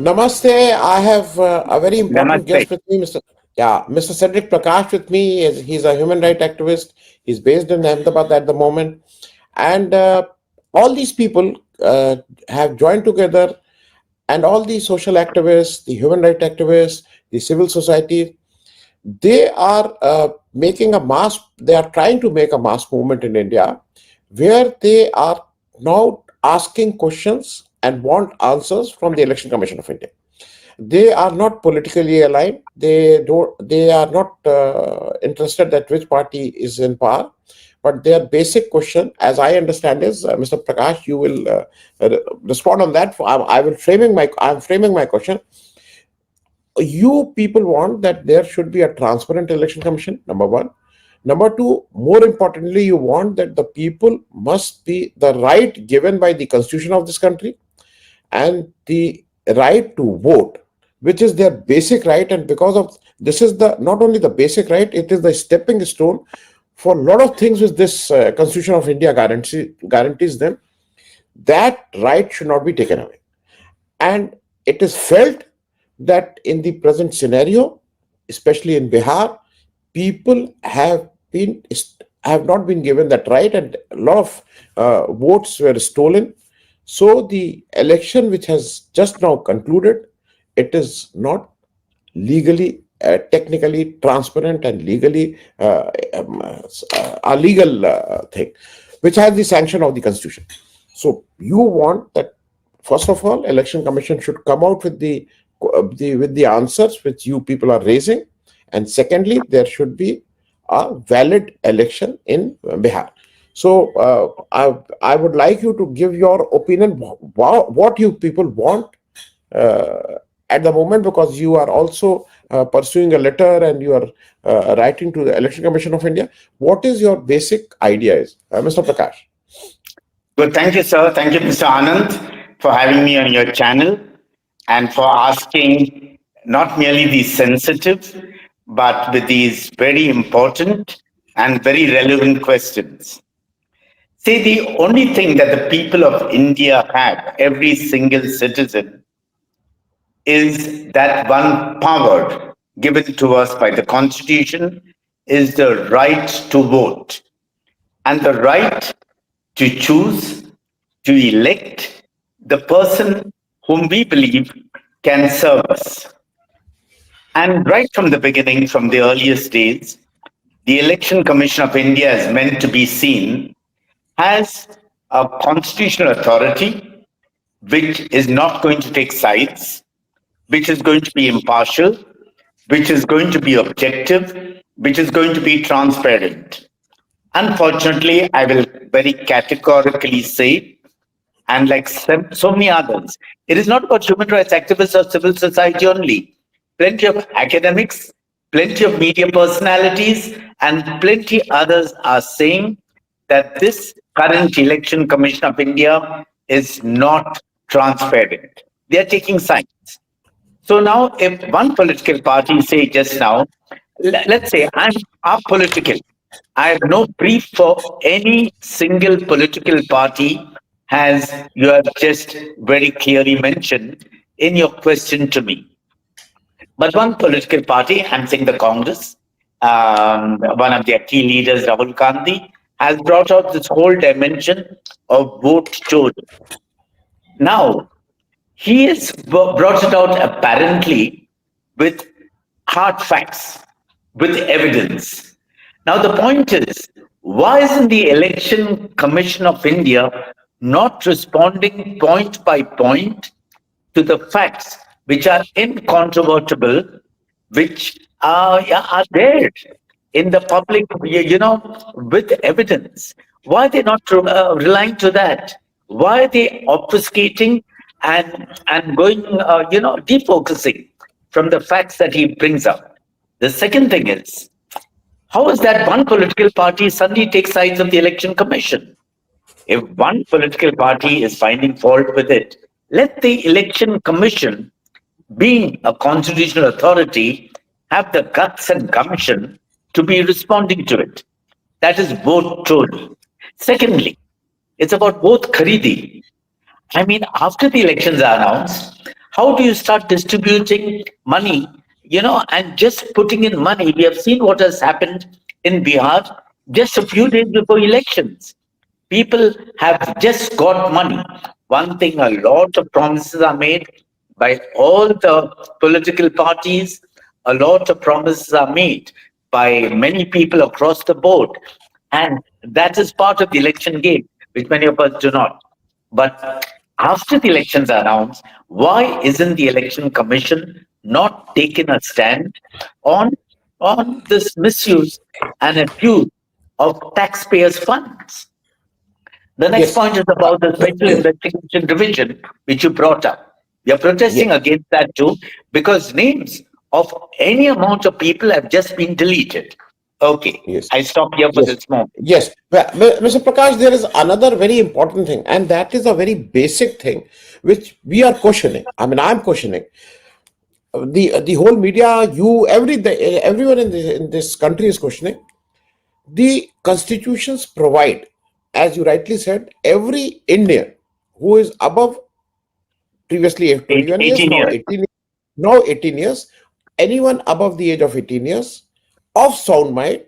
Namaste. I have a very important Namaste. guest with me, Mr. Cedric Prakash with me. He's a human rights activist. He's based in Ahmedabad at the moment. And all these people have joined together, and all the social activists, the human rights activists, the civil society, they are they are trying to make a mass movement in India where they are now asking questions and want answers from the Election Commission of India. They are not politically aligned. They are not interested that which party is in power, but their basic question, as I understand, is Mr. Prakash, you will respond on that. I'm framing my question. You people want that there should be a transparent election commission, number one. Number two, more importantly, you want that the people must be the right given by the constitution of this country and the right to vote, which is their basic right. And because of this is the not only the basic right, it is the stepping stone for a lot of things which this Constitution of India guarantees them. That right should not be taken away. And it is felt that in the present scenario, especially in Bihar, people have not been given that right, and a lot of votes were stolen. So the election, which has just now concluded, it is not legally, technically transparent and legally a legal thing, which has the sanction of the constitution. So you want that, first of all, election commission should come out with the answers which you people are raising, and secondly, there should be a valid election in Bihar. So I would like you to give your opinion what you people want at the moment, because you are also pursuing a letter and you are writing to the Election Commission of India. What is your basic idea is, Mr. Prakash? Well, thank you, sir. Thank you, Mr. Anand, for having me on your channel and for asking not merely these sensitive, but with these very important and very relevant questions. See, the only thing that the people of India have, every single citizen, is that one power given to us by the Constitution is the right to vote and the right to choose, to elect the person whom we believe can serve us. And right from the beginning, from the earliest days, the Election Commission of India is meant to be seen as a constitutional authority which is not going to take sides, which is going to be impartial, which is going to be objective, which is going to be transparent. Unfortunately, I will very categorically say, and like so many others, it is not about human rights activists or civil society only. Plenty of academics, plenty of media personalities, and plenty others are saying that this current Election Commission of India is not transparent. They are taking sides. So now, if one political party say just now, let's say I'm apolitical, I have no brief for any single political party, as you have just very clearly mentioned in your question to me. But one political party, I'm saying the Congress, one of their key leaders, Rahul Gandhi, has brought out this whole dimension of vote chori. Now, he has brought it out apparently with hard facts, with evidence. Now, the point is, why isn't the Election Commission of India not responding point by point to the facts which are incontrovertible, which are there in the public, with evidence? Why are they not relying to that? Why are they obfuscating and going, defocusing from the facts that he brings up? The second thing is, how is that one political party suddenly takes sides of the Election Commission? If one political party is finding fault with it, let the Election Commission, being a constitutional authority, have the guts and gumption to be responding to it. That is vote chori. Secondly, it's about vote kharidi. I mean, after the elections are announced, How do you start distributing money, and just putting in money? We have seen what has happened in Bihar just a few days before elections. People have just got money. One thing, a lot of promises are made by all the political parties, a lot of promises are made by many people across the board. And that is part of the election game, which many of us do not. But after the elections are announced, why isn't the election commission not taken a stand on this misuse and abuse of taxpayers' funds? The next Yes. point is about the special investigation division, which you brought up. We are Yes. protesting against that too, because names of any amount of people have just been deleted. Okay, Yes. I stop here for Yes. this moment. Yes. Well, Mr. Prakash, there is another very important thing, and that is a very basic thing which we are questioning. I mean, I'm questioning. The whole media, everyone in this country is questioning. The constitutions provide, as you rightly said, every Indian who is above, previously 21 years, 18 years. now 18 years, anyone above the age of 18 years of sound mind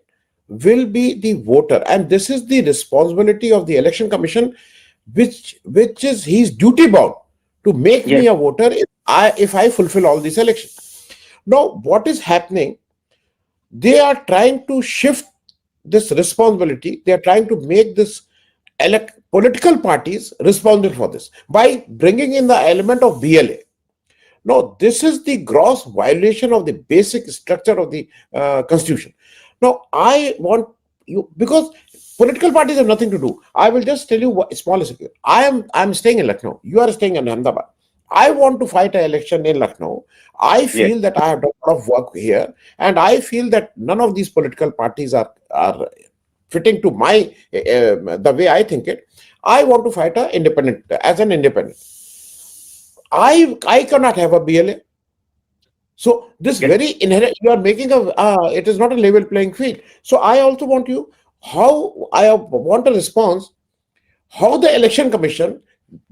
will be the voter, and this is the responsibility of the election commission, which is he's duty bound to make Yes, me a voter if I fulfill all these elections. Now what is happening, they are trying to shift this responsibility, they are trying to make this political parties responsible for this by bringing in the element of BLA. No, this is the gross violation of the basic structure of the constitution. Now, I want you, because political parties have nothing to do. I will just tell you what small is. I'm staying in Lucknow. You are staying in Ahmedabad. I want to fight an election in Lucknow. I yes, feel that I have done a lot of work here, and I feel that none of these political parties are fitting to my the way I think it. I want to fight a independent as an independent. I cannot have a BLA. So this yes. very inherent, you are making it is not a level playing field. So I also want you, how I want a response, how the election commission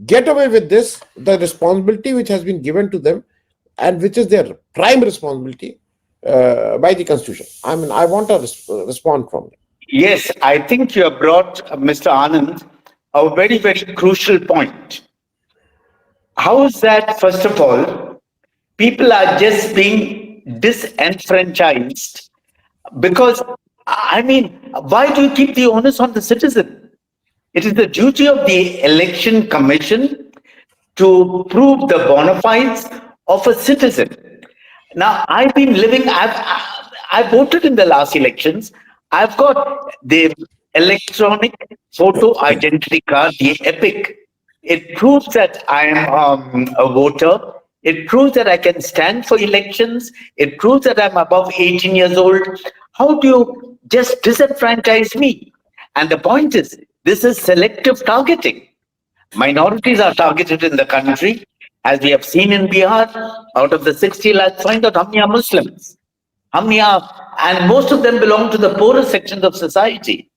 get away with this, the responsibility which has been given to them, and which is their prime responsibility by the constitution. I mean, I want a response from them. Yes, I think you have brought, Mr. Anand, a very, very crucial point. How is that, first of all, people are just being disenfranchised because, I mean, why do you keep the onus on the citizen? It is the duty of the election commission to prove the bona fides of a citizen. Now, I've been living, I voted in the last elections. I've got the electronic photo identity card, the EPIC. It proves that I am a voter. It proves that I can stand for elections. It proves that I'm above 18 years old. How do you just disenfranchise me? And the point is, this is selective targeting. Minorities are targeted in the country, as we have seen in Bihar. Out of the 60 lakhs, find out how many are Muslims, how many are, and most of them belong to the poorer sections of society.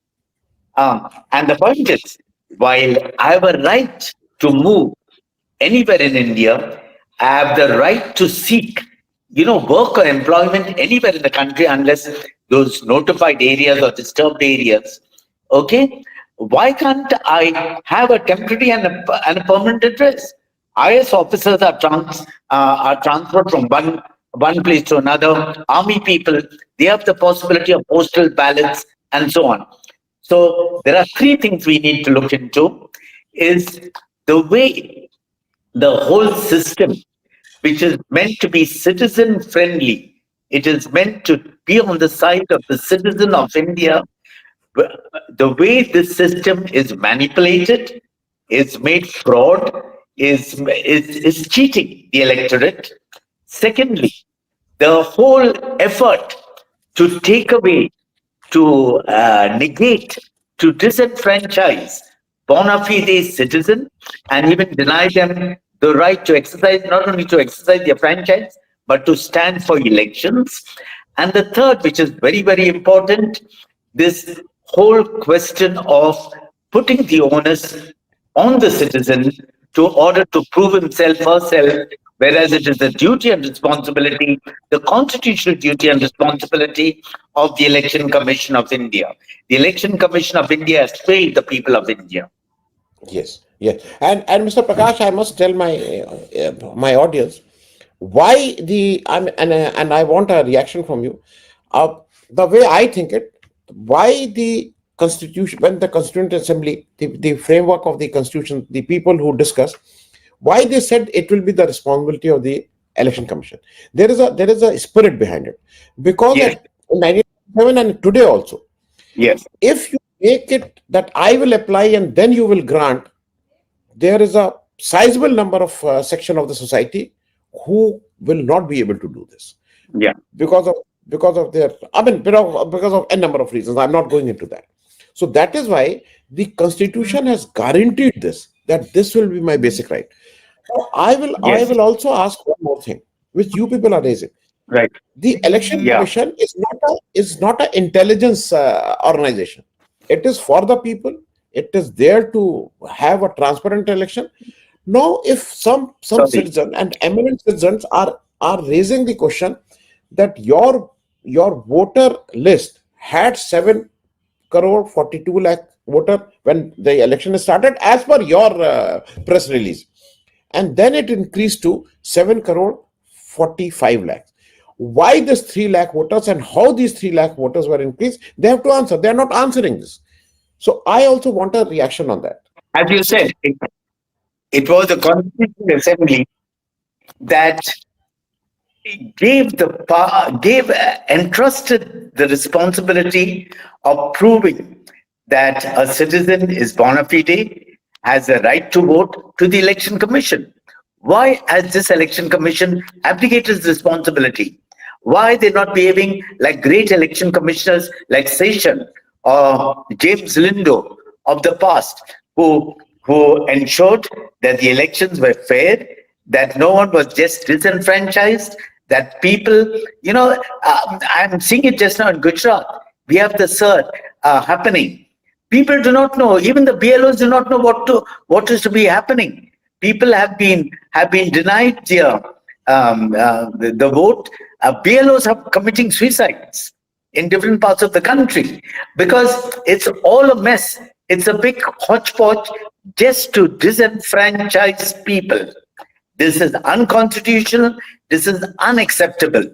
And the point is, while I have a right to move anywhere in India, I have the right to seek, work or employment anywhere in the country unless those notified areas or disturbed areas. Okay, why can't I have a temporary and a permanent address? IS officers are transferred from one place to another. Army people, they have the possibility of postal ballots and so on. So there are three things we need to look into: is the way the whole system, which is meant to be citizen friendly, it is meant to be on the side of the citizen of India. The way this system is manipulated, is made fraud, is cheating the electorate. Secondly, the whole effort to take away, to negate, to disenfranchise bona fide citizen and even deny them the right to exercise, not only to exercise their franchise, but to stand for elections. And the third, which is very, very important, this whole question of putting the onus on the citizen to order to prove himself herself, whereas it is the duty and responsibility, the constitutional duty and responsibility of the Election Commission of India. The Election Commission of India has failed the people of India. Yes, yes. And Mr. Prakash, I must tell my audience why the and I want a reaction from you. The way I think it, why the constitution, when the Constituent Assembly, the framework of the constitution, the people who discuss, why they said it will be the responsibility of the election commission. There is a spirit behind it, because Yes, in 1997 and today also, yes, if you make it that I will apply and then you will grant, there is a sizable number of section of the society who will not be able to do this yeah, because of their, I mean, because of a number of reasons. I'm not going into that. So that is why the constitution has guaranteed this, that this will be my basic right. Now, I yes, will also ask one more thing, which you people are raising. right, The election yeah, commission is not an intelligence organization. It is for the people. It is there to have a transparent election. Now, if some sorry, citizen and eminent citizens are raising the question that your voter list had 7 crore 42 lakh voter when the election started, as per your press release, and then it increased to 7 crore 45 lakhs. Why this 3 lakh voters and how these 3 lakh voters were increased, they have to answer. They are not answering this. So I also want a reaction on that. as you said, it was the Constitutional Assembly that entrusted the responsibility of proving that a citizen is bona fide, has a right to vote, to the election commission. Why has this election commission abdicated its responsibility? Why they're not behaving like great election commissioners like Session or James Lindo of the past, who ensured that the elections were fair, that no one was just disenfranchised, that people, I'm seeing it just now in Gujarat. We have the cert happening. People do not know. Even the BLOs do not know what is to be happening. People have been denied the vote. BLOs are committing suicides in different parts of the country because it's all a mess. It's a big hodgepodge just to disenfranchise people. This is unconstitutional. This is unacceptable.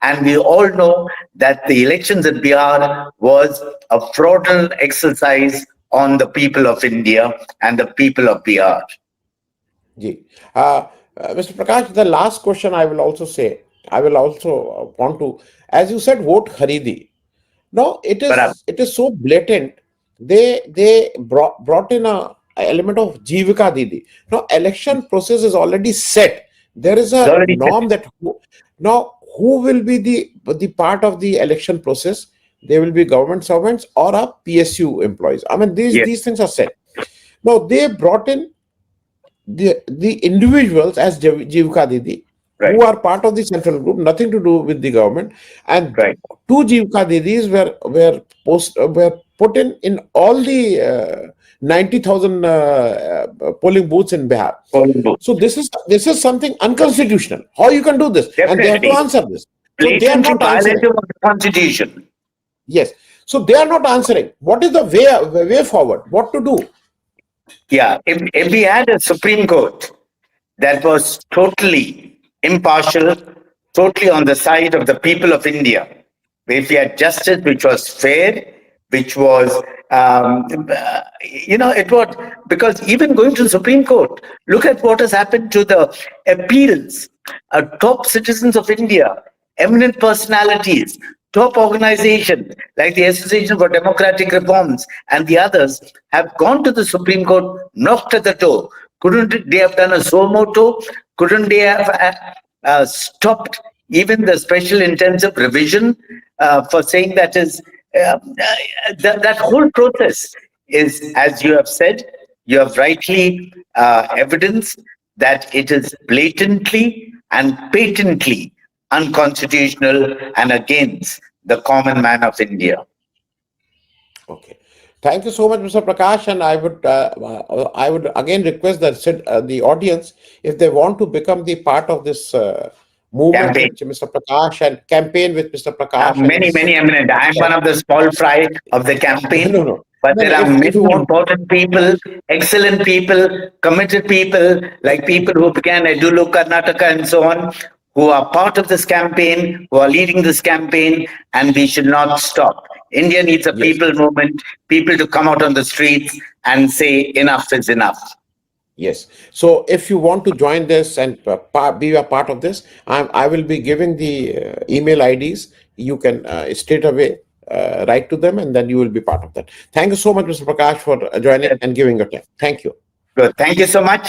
And we all know that the elections in Bihar was a fraudulent exercise on the people of India and the people of Bihar. Ji. Mr. Prakash, the last question I will also say, I will also want to, as you said, vote Haridi. No, it But is it is so blatant. They brought in a element of Jivika Didi. Now, election process is already set. There is it's a already norm that who will be the part of the election process? They will be government servants or a PSU employees. I mean, yes, these things are set. Now they brought in the individuals as Jivka Didi, right, who are part of the central group, nothing to do with the government, and right. two Jivka Didis were put in all the 90,000 polling booths in Bihar. Polling booth. So this is something unconstitutional. How you can do this? And they have to Definitely. answer this. So they are Blatantly not answering. violative of the Constitution. Yes. So they are not answering. What is the way forward? What to do? Yeah, if we had a Supreme Court that was totally impartial, totally on the side of the people of India, if we had justice which was fair, which was, it was, because even going to the Supreme Court, look at what has happened to the appeals, top citizens of India, eminent personalities, top organizations like the Association for Democratic Reforms and the others have gone to the Supreme Court, knocked at the door. Couldn't they have done a suo moto? Couldn't they have stopped even the special intensive revision for saying that whole process is, as you have said, you have rightly evidenced that it is blatantly and patently unconstitutional and against the common man of India. Okay. Thank you so much, Mr. Prakash, and I would again request that the audience, if they want to become the part of this movement Campaign. with Mr. Prakash and campaign with Mr. Prakash and Many, his many eminent. I am one of the small fry of the no, campaign, no, no, but no, no. there are If many you want, important people, excellent people, committed people, like people who began Edulu Karnataka and so on, who are part of this campaign, who are leading this campaign, and we should not stop. India needs a yes. people movement, people to come out on the streets and say enough is enough. Yes. So if you want to join this and be a part of this, I will be giving the email IDs. You can straight away write to them, and then you will be part of that. Thank you so much, Mr. Prakash, for joining and giving your time. Thank you. Good. Thank you so much.